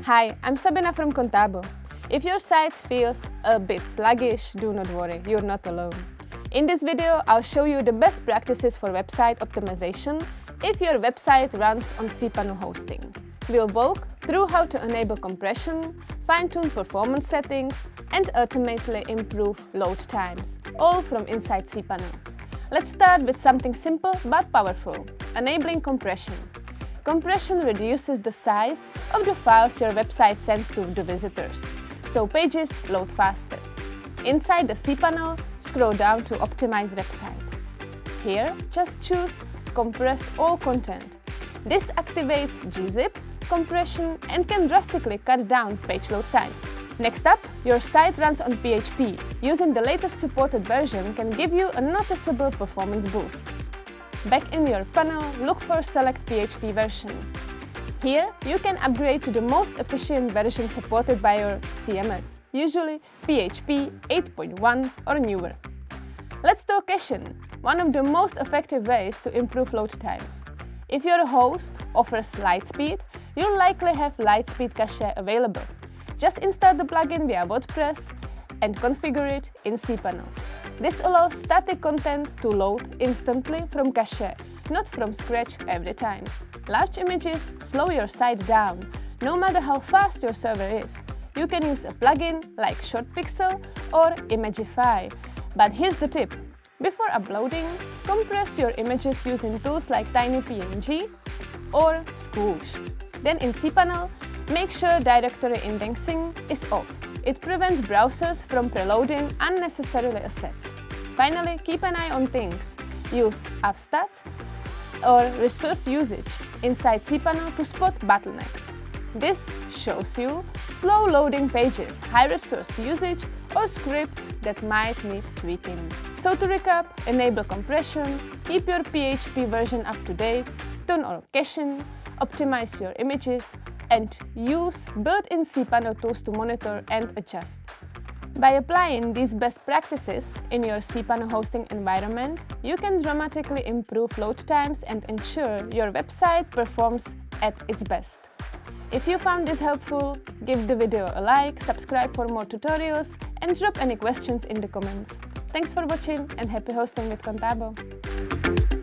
Hi, I'm Sabina from Contabo. If your site feels a bit sluggish, do not worry, you're not alone. In this video, I'll show you the best practices for website optimization if your website runs on cPanel hosting. We'll walk through how to enable compression, fine-tune performance settings, and ultimately improve load times, all from inside cPanel. Let's start with something simple but powerful, enabling compression. Compression reduces the size of the files your website sends to the visitors, so pages load faster. Inside the cPanel, scroll down to Optimize Website. Here, just choose Compress all content. This activates Gzip compression and can drastically cut down page load times. Next up, your site runs on PHP. Using the latest supported version can give you a noticeable performance boost. Back in your panel, look for Select PHP version. Here, you can upgrade to the most efficient version supported by your CMS, usually PHP 8.1 or newer. Let's talk caching, one of the most effective ways to improve load times. If your host offers LiteSpeed, you'll likely have LiteSpeed Cache available. Just install the plugin via WordPress and configure it in cPanel. This allows static content to load instantly from cache, not from scratch every time. Large images slow your site down, no matter how fast your server is. You can use a plugin like ShortPixel or Imagify. But here's the tip. Before uploading, compress your images using tools like TinyPNG or Squoosh. Then in cPanel, make sure directory indexing is off. It prevents browsers from preloading unnecessarily assets. Finally, keep an eye on things. Use Awstats or Resource Usage inside cPanel to spot bottlenecks. This shows you slow loading pages, high resource usage, or scripts that might need tweaking. So to recap, enable compression, keep your PHP version up to date, turn on caching, optimize your images, and use built-in cPanel tools to monitor and adjust. By applying these best practices in your cPanel hosting environment, you can dramatically improve load times and ensure your website performs at its best. If you found this helpful, give the video a like, subscribe for more tutorials, and drop any questions in the comments. Thanks for watching and happy hosting with Contabo!